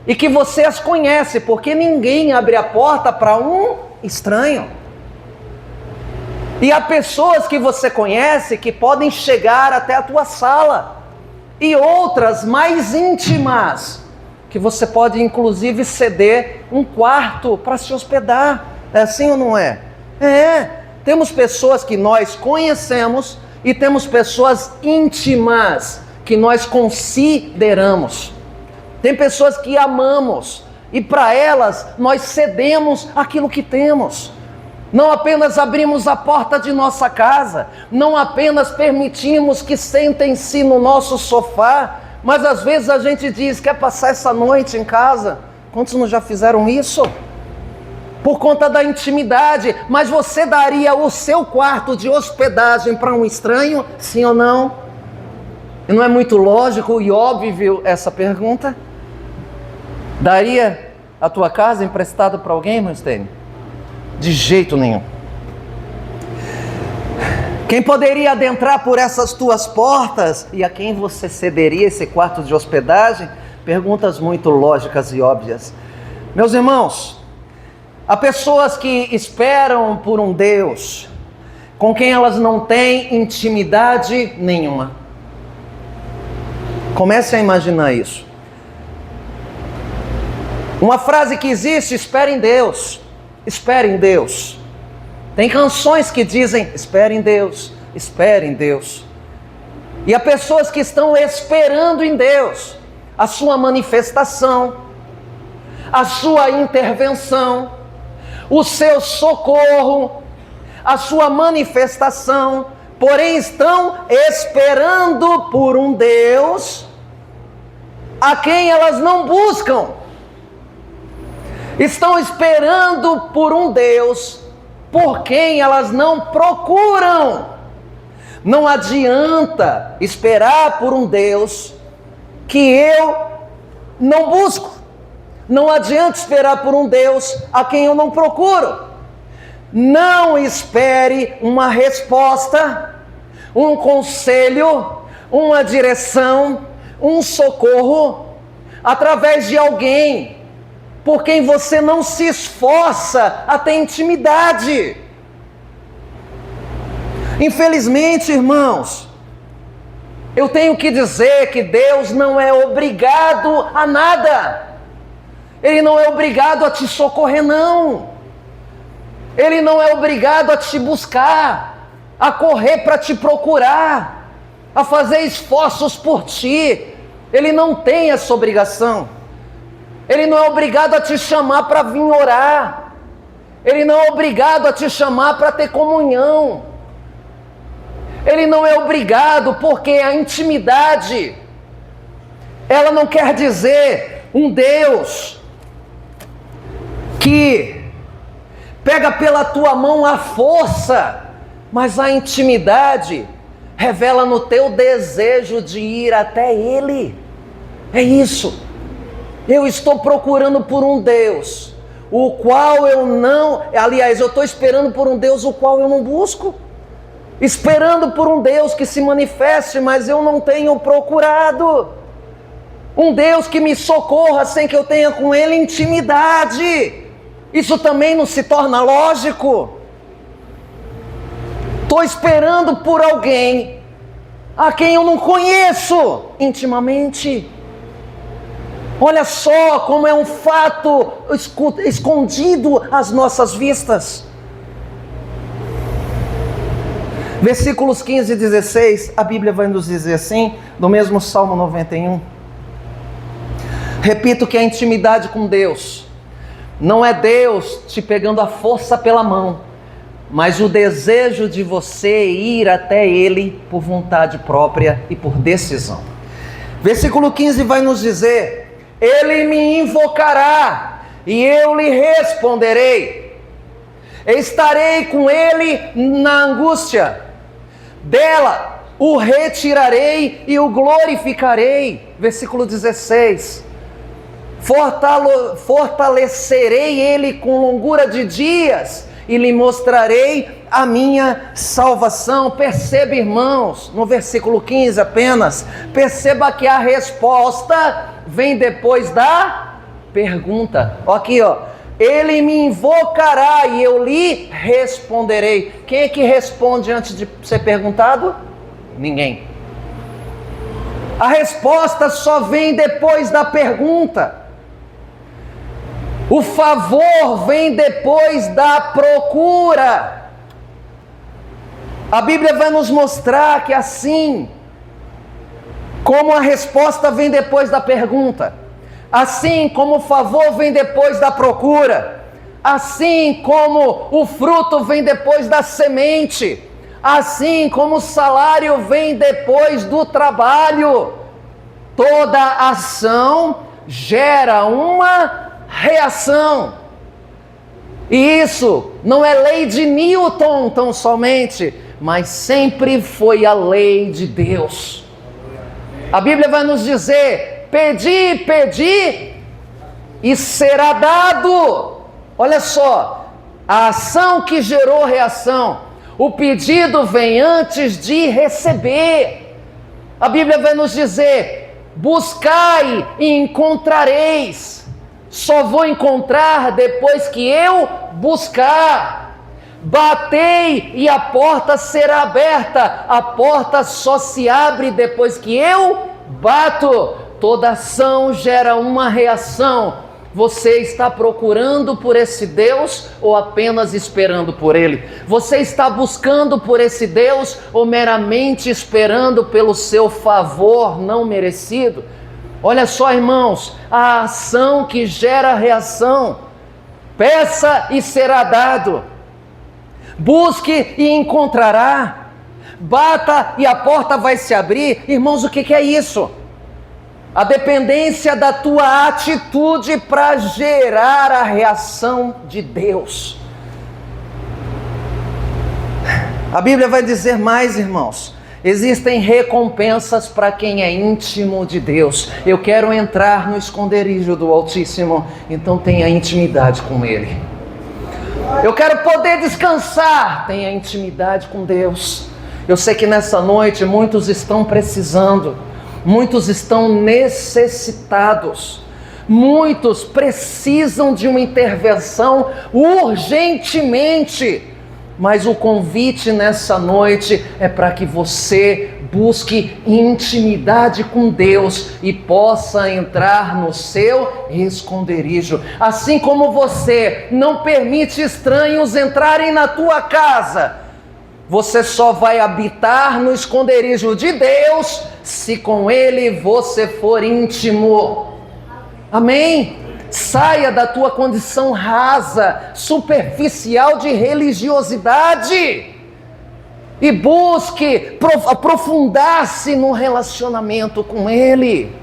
S3: e que você as conhece, porque ninguém abre a porta para um estranho. E há pessoas que você conhece que podem chegar até a tua sala, e outras mais íntimas, que você pode inclusive ceder um quarto para se hospedar. É assim ou não é? Temos pessoas que nós conhecemos e temos pessoas íntimas que nós consideramos. Tem pessoas que amamos e para elas nós cedemos aquilo que temos. Não apenas abrimos a porta de nossa casa, não apenas permitimos que sentem-se no nosso sofá, mas às vezes a gente diz, quer passar essa noite em casa? Quantos não já fizeram isso? Por conta da intimidade, mas você daria o seu quarto de hospedagem para um estranho, sim ou não? E não é muito lógico e óbvio essa pergunta? Daria a tua casa emprestada para alguém, meu Estênio? De jeito nenhum. Quem poderia adentrar por essas tuas portas e a quem você cederia esse quarto de hospedagem? Perguntas muito lógicas e óbvias. Meus irmãos, há pessoas que esperam por um Deus com quem elas não têm intimidade nenhuma. Comece a imaginar isso. Uma frase que existe, espere em Deus. Espere em Deus. Tem canções que dizem, espere em Deus, espere em Deus. E há pessoas que estão esperando em Deus a sua manifestação, a sua intervenção, o seu socorro, a sua manifestação, porém estão esperando por um Deus a quem elas não buscam. Estão esperando por um Deus por quem elas não procuram. Não adianta esperar por um Deus que eu não busco. Não adianta esperar por um Deus a quem eu não procuro. Não espere uma resposta, um conselho, uma direção, um socorro através de alguém por quem você não se esforça a ter intimidade. Infelizmente, irmãos, eu tenho que dizer que Deus não é obrigado a nada. Ele não é obrigado a te socorrer, não. Ele não é obrigado a te buscar, a correr para te procurar, a fazer esforços por ti. Ele não tem essa obrigação. Ele não é obrigado a te chamar para vir orar. Ele não é obrigado a te chamar para ter comunhão. Ele não é obrigado, porque a intimidade, ela não quer dizer um Deus que pega pela tua mão a força, mas a intimidade revela no teu desejo de ir até Ele. É isso. Eu estou procurando por um Deus, o qual eu não... Aliás, eu estou esperando por um Deus o qual eu não busco. Esperando por um Deus que se manifeste, mas eu não tenho procurado. Um Deus que me socorra sem que eu tenha com Ele intimidade. Isso também não se torna lógico. Estou esperando por alguém a quem eu não conheço intimamente. Olha só como é um fato escondido às nossas vistas. Versículos 15 e 16, a Bíblia vai nos dizer assim, no mesmo Salmo 91. Repito que a intimidade com Deus não é Deus te pegando a força pela mão, mas o desejo de você ir até Ele por vontade própria e por decisão. Versículo 15 vai nos dizer: Ele me invocará e eu lhe responderei. Estarei com Ele na angústia. Dela o retirarei e o glorificarei. Versículo 16. Fortalecerei ele com longura de dias e lhe mostrarei a minha salvação. Perceba, irmãos, no versículo 15 apenas, perceba que a resposta vem depois da pergunta. Aqui, ó. Ele me invocará e eu lhe responderei. Quem é que responde antes de ser perguntado? Ninguém. A resposta só vem depois da pergunta. O favor vem depois da procura. A Bíblia vai nos mostrar que assim como a resposta vem depois da pergunta, assim como o favor vem depois da procura, assim como o fruto vem depois da semente, assim como o salário vem depois do trabalho, toda ação gera uma reação. E isso não é lei de Newton tão somente, mas sempre foi a lei de Deus. A Bíblia vai nos dizer: pedi, pedi e será dado. Olha só, a ação que gerou reação. O pedido vem antes de receber. A Bíblia vai nos dizer: buscai e encontrareis. Só vou encontrar depois que eu buscar. Batei e a porta será aberta. A porta só se abre depois que eu bato. Toda ação gera uma reação. Você está procurando por esse Deus ou apenas esperando por Ele? Você está buscando por esse Deus ou meramente esperando pelo seu favor não merecido? Olha só, irmãos, a ação que gera reação. Peça e será dado. Busque e encontrará. Bata e a porta vai se abrir. Irmãos, o que é isso? A dependência da tua atitude para gerar a reação de Deus. A Bíblia vai dizer mais, irmãos. Existem recompensas para quem é íntimo de Deus. Eu quero entrar no esconderijo do Altíssimo, então tenha intimidade com Ele. Eu quero poder descansar, tenha intimidade com Deus. Eu sei que nessa noite muitos estão precisando, muitos estão necessitados, muitos precisam de uma intervenção urgentemente. Mas o convite nessa noite é para que você busque intimidade com Deus e possa entrar no seu esconderijo. Assim como você não permite estranhos entrarem na tua casa, você só vai habitar no esconderijo de Deus se com Ele você for íntimo. Amém? Saia da tua condição rasa, superficial de religiosidade e busque aprofundar-se no relacionamento com Ele.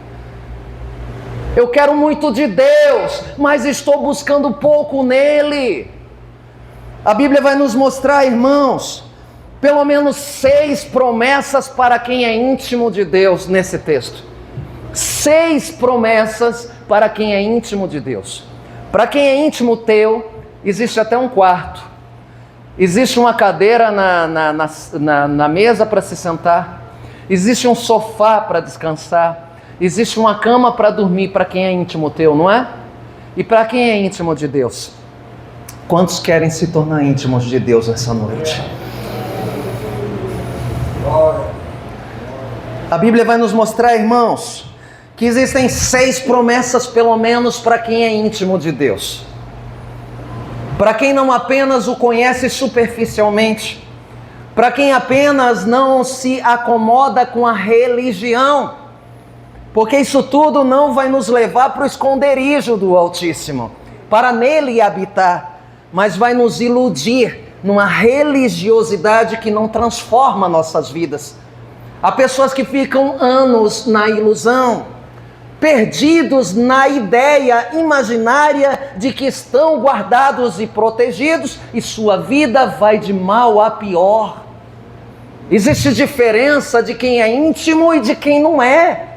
S3: Eu quero muito de Deus, mas estou buscando pouco nele. A Bíblia vai nos mostrar, irmãos, pelo menos 6 promessas para quem é íntimo de Deus nesse texto. 6 promessas para quem é íntimo de Deus. Para quem é íntimo teu, existe até um quarto. Existe uma cadeira na mesa para se sentar. Existe um sofá para descansar. Existe uma cama para dormir para quem é íntimo teu, não é? E para quem é íntimo de Deus? Quantos querem se tornar íntimos de Deus essa noite? A Bíblia vai nos mostrar, irmãos, que existem 6 promessas pelo menos para quem é íntimo de Deus. Para quem não apenas o conhece superficialmente, para quem apenas não se acomoda com a religião, porque isso tudo não vai nos levar para o esconderijo do Altíssimo, para nele habitar, mas vai nos iludir numa religiosidade que não transforma nossas vidas. Há pessoas que ficam anos na ilusão, perdidos na ideia imaginária de que estão guardados e protegidos, e sua vida vai de mal a pior. Existe diferença de quem é íntimo e de quem não é.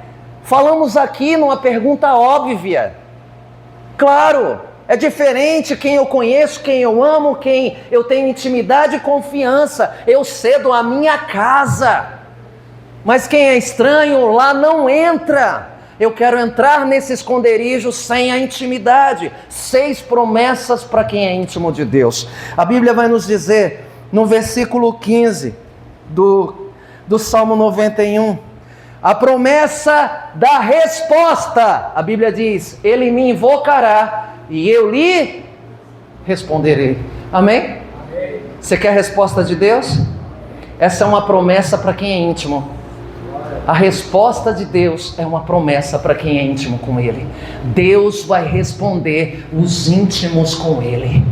S3: Falamos aqui numa pergunta óbvia. Claro, é diferente quem eu conheço, quem eu amo, quem eu tenho intimidade e confiança. Eu cedo a minha casa. Mas quem é estranho lá não entra. Eu quero entrar nesse esconderijo sem a intimidade. 6 promessas para quem é íntimo de Deus. A Bíblia vai nos dizer, no versículo 15 do Salmo 91, a promessa da resposta. A Bíblia diz, Ele me invocará e eu lhe responderei. Amém? Você quer a resposta de Deus? Essa é uma promessa para quem é íntimo. A resposta de Deus é uma promessa para quem é íntimo com Ele. Deus vai responder os íntimos com Ele.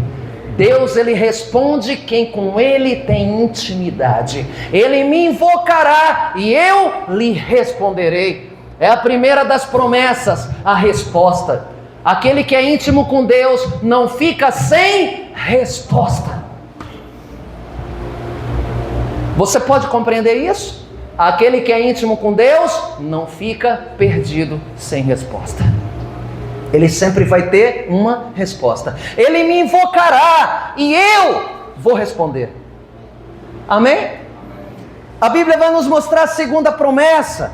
S3: Deus, Ele responde quem com Ele tem intimidade. Ele me invocará e eu lhe responderei. É a primeira das promessas, a resposta. Aquele que é íntimo com Deus não fica sem resposta. Você pode compreender isso? Aquele que é íntimo com Deus não fica perdido sem resposta. Ele sempre vai ter uma resposta. Ele me invocará e eu vou responder. Amém? A Bíblia vai nos mostrar a segunda promessa.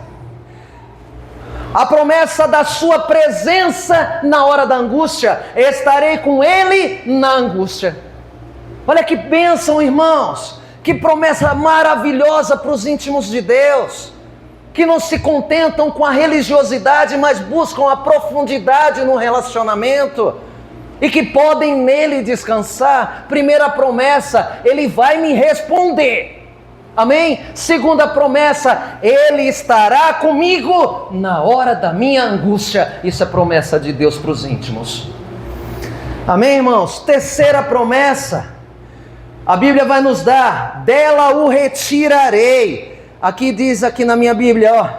S3: A promessa da sua presença na hora da angústia. Estarei com Ele na angústia. Olha que bênção, irmãos. Que promessa maravilhosa para os íntimos de Deus, que não se contentam com a religiosidade, mas buscam a profundidade no relacionamento, e que podem nele descansar. Primeira promessa, Ele vai me responder. Amém? Segunda promessa, Ele estará comigo na hora da minha angústia. Isso é promessa de Deus para os íntimos. Amém, irmãos? Terceira promessa, a Bíblia vai nos dar, dela o retirarei. Aqui diz, aqui na minha Bíblia, ó,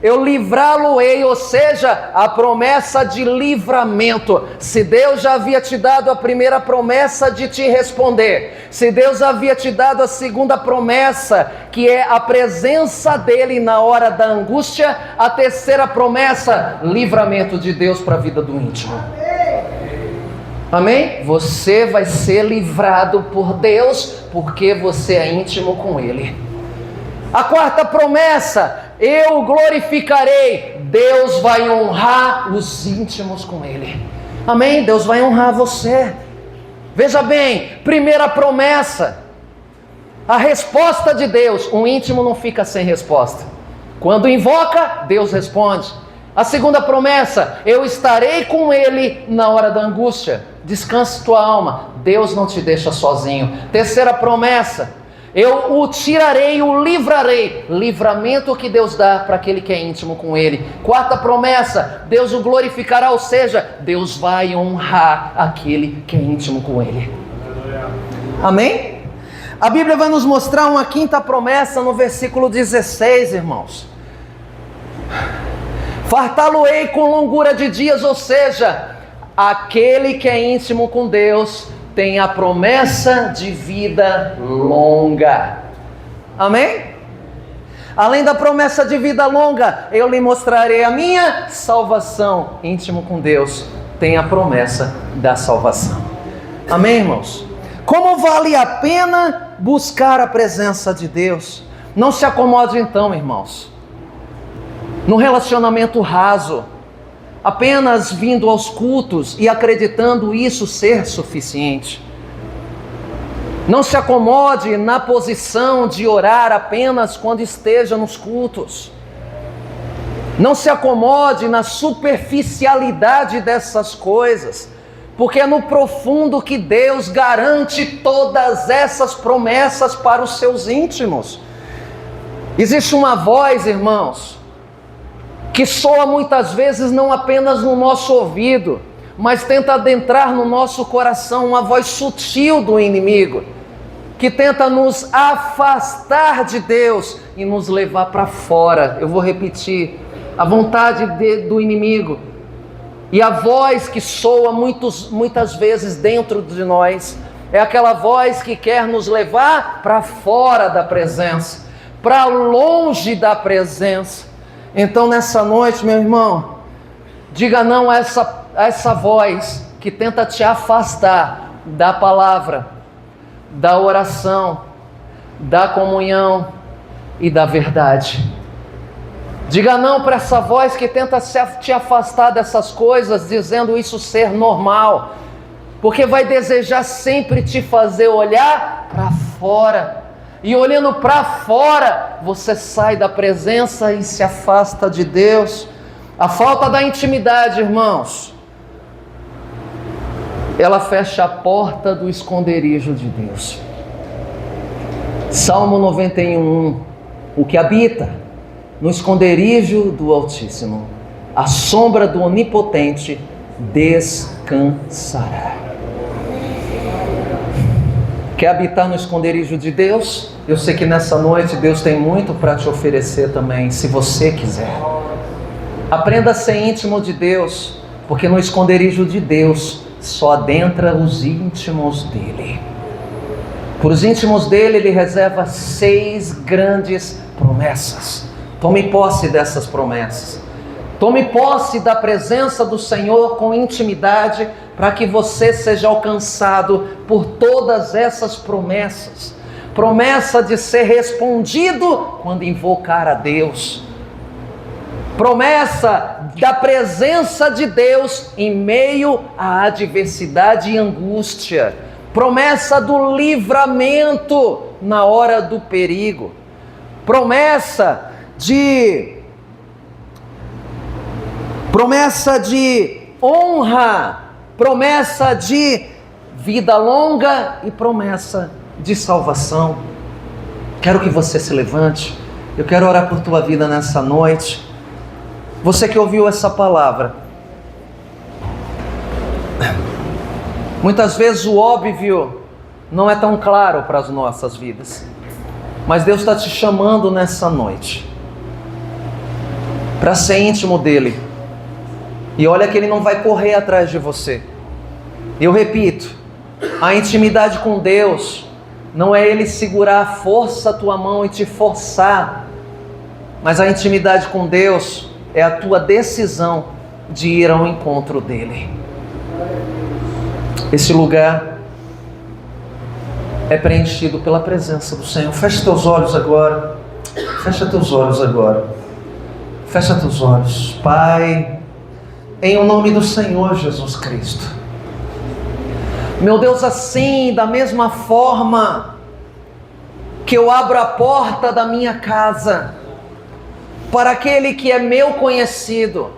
S3: eu livrá-lo-ei, ou seja, a promessa de livramento. Se Deus já havia te dado a primeira promessa de te responder, se Deus havia te dado a segunda promessa, que é a presença dele na hora da angústia, a terceira promessa, livramento de Deus para a vida do íntimo. Amém? Você vai ser livrado por Deus, porque você é íntimo com Ele. A quarta promessa, eu o glorificarei. Deus vai honrar os íntimos com Ele. Amém? Deus vai honrar você. Veja bem, primeira promessa, a resposta de Deus. Um íntimo não fica sem resposta. Quando invoca, Deus responde. A segunda promessa, eu estarei com Ele na hora da angústia. Descanse tua alma, Deus não te deixa sozinho. Terceira promessa, Eu o tirarei, o livrarei. Livramento que Deus dá para aquele que é íntimo com Ele. Quarta promessa, Deus o glorificará, ou seja, Deus vai honrar aquele que é íntimo com Ele. Amém? A Bíblia vai nos mostrar uma quinta promessa no versículo 16, irmãos. Fartá-lo-ei com longura de dias, ou seja, aquele que é íntimo com Deus tem a promessa de vida longa. Amém? Além da promessa de vida longa, eu lhe mostrarei a minha salvação. Íntimo com Deus tem a promessa da salvação. Amém, irmãos? Como vale a pena buscar a presença de Deus? Não se acomode então, irmãos, num relacionamento raso, apenas vindo aos cultos e acreditando isso ser suficiente. Não se acomode na posição de orar apenas quando esteja nos cultos. Não se acomode na superficialidade dessas coisas, porque é no profundo que Deus garante todas essas promessas para os seus íntimos. Existe uma voz, irmãos, que soa muitas vezes não apenas no nosso ouvido, mas tenta adentrar no nosso coração, uma voz sutil do inimigo, que tenta nos afastar de Deus e nos levar para fora. Eu vou repetir, a vontade do inimigo e a voz que soa muitas vezes dentro de nós, é aquela voz que quer nos levar para fora da presença, para longe da presença. Então nessa noite, meu irmão, diga não a essa voz que tenta te afastar da palavra, da oração, da comunhão e da verdade. Diga não para essa voz que tenta te afastar dessas coisas, dizendo isso ser normal, porque vai desejar sempre te fazer olhar para fora. E olhando para fora, você sai da presença e se afasta de Deus. A falta da intimidade, irmãos, ela fecha a porta do esconderijo de Deus. Salmo 91, o que habita no esconderijo do Altíssimo, a sombra do Onipotente descansará. Quer habitar no esconderijo de Deus? Eu sei que nessa noite Deus tem muito para te oferecer também, se você quiser. Aprenda a ser íntimo de Deus, porque no esconderijo de Deus só adentra os íntimos dele. Por os íntimos dele, ele reserva 6 grandes promessas. Tome posse dessas promessas. Tome posse da presença do Senhor com intimidade, para que você seja alcançado por todas essas promessas. Promessa de ser respondido quando invocar a Deus. Promessa da presença de Deus em meio à adversidade e angústia. Promessa do livramento na hora do perigo. Promessa de honra. Promessa de vida longa e promessa de salvação. Quero que você se levante. Eu quero orar por tua vida nessa noite. Você que ouviu essa palavra, muitas vezes o óbvio não é tão claro para as nossas vidas, mas Deus está te chamando nessa noite para ser íntimo dele. E olha que ele não vai correr atrás de você. Eu repito, a intimidade com Deus não é ele segurar a força a tua mão e te forçar, mas a intimidade com Deus é a tua decisão de ir ao encontro dele. Esse lugar é preenchido pela presença do Senhor. Fecha teus olhos agora. Fecha teus olhos agora. Fecha teus olhos. Pai, em o nome do Senhor Jesus Cristo. Meu Deus, assim, da mesma forma que eu abro a porta da minha casa para aquele que é meu conhecido,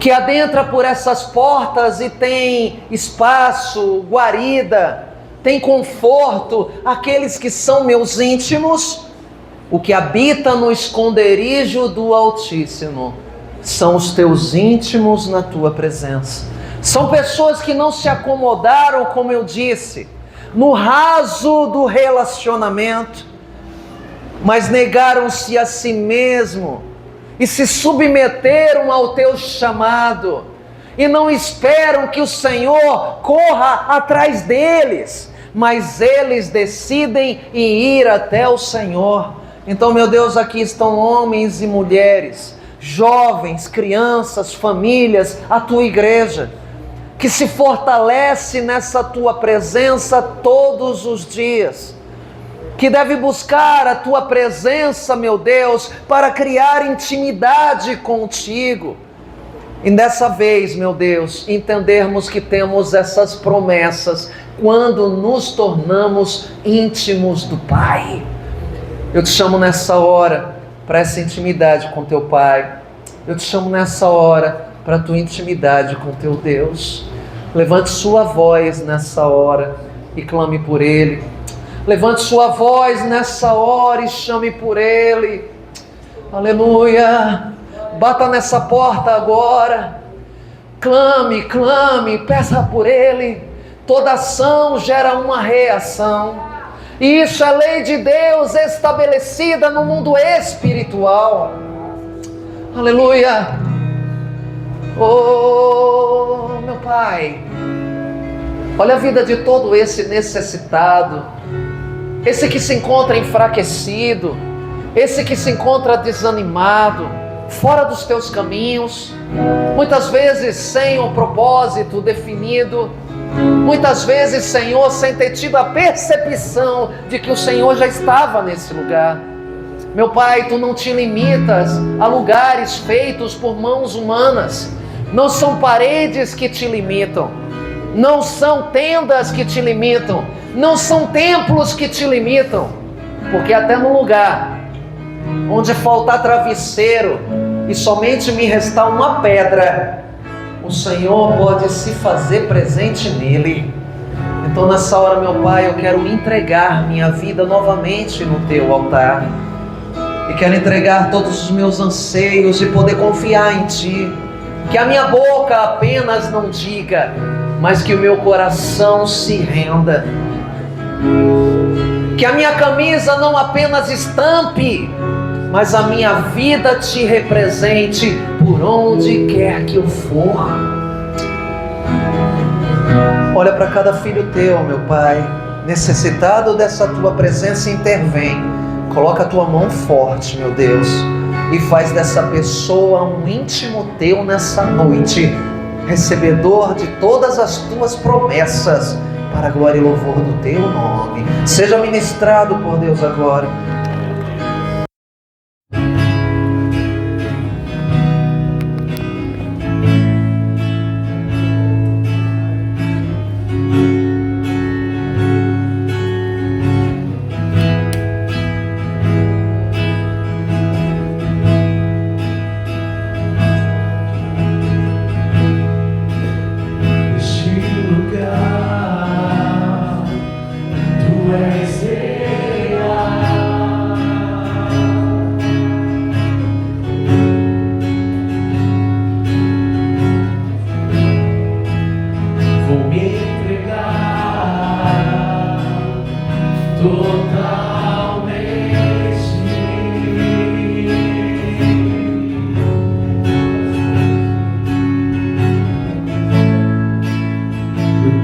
S3: que adentra por essas portas e tem espaço, guarida, tem conforto aqueles que são meus íntimos. O que habita no esconderijo do Altíssimo são os teus íntimos na tua presença. São pessoas que não se acomodaram, como eu disse, no raso do relacionamento, mas negaram-se a si mesmo e se submeteram ao teu chamado, e não esperam que o Senhor corra atrás deles, mas eles decidem ir até o Senhor. Então, meu Deus, aqui estão homens e mulheres, jovens, crianças, famílias, a tua igreja, que se fortalece nessa tua presença todos os dias, que deve buscar a tua presença, meu Deus, para criar intimidade contigo. E dessa vez, meu Deus, entendermos que temos essas promessas quando nos tornamos íntimos do Pai. Eu te chamo nessa hora para essa intimidade com teu Pai. Eu te chamo nessa hora para a tua intimidade com teu Deus. Levante sua voz nessa hora e clame por Ele. Levante sua voz nessa hora e chame por Ele. Aleluia. Bata nessa porta agora. Clame, clame, peça por Ele. Toda ação gera uma reação. E isso é lei de Deus estabelecida no mundo espiritual. Aleluia. Oh, meu Pai, olha a vida de todo esse necessitado, esse que se encontra enfraquecido, esse que se encontra desanimado, fora dos teus caminhos, muitas vezes sem um propósito definido, muitas vezes, Senhor, sem ter tido a percepção de que o Senhor já estava nesse lugar. Meu Pai, Tu não te limitas a lugares feitos por mãos humanas. Não são paredes que te limitam, não são tendas que te limitam, não são templos que te limitam, porque até no lugar onde faltar travesseiro e somente me restar uma pedra, o Senhor pode se fazer presente nele. Então nessa hora, meu Pai, eu quero entregar minha vida novamente no Teu altar, e quero entregar todos os meus anseios e poder confiar em Ti. Que a minha boca apenas não diga, mas que o meu coração se renda. Que a minha camisa não apenas estampe, mas a minha vida Te represente por onde quer que eu for. Olha para cada filho Teu, meu Pai, necessitado dessa Tua presença, intervém. Coloca a Tua mão forte, meu Deus, e faz dessa pessoa um íntimo Teu nessa noite, recebedor de todas as Tuas promessas, para a glória e louvor do Teu nome. Seja ministrado por Deus agora.
S1: O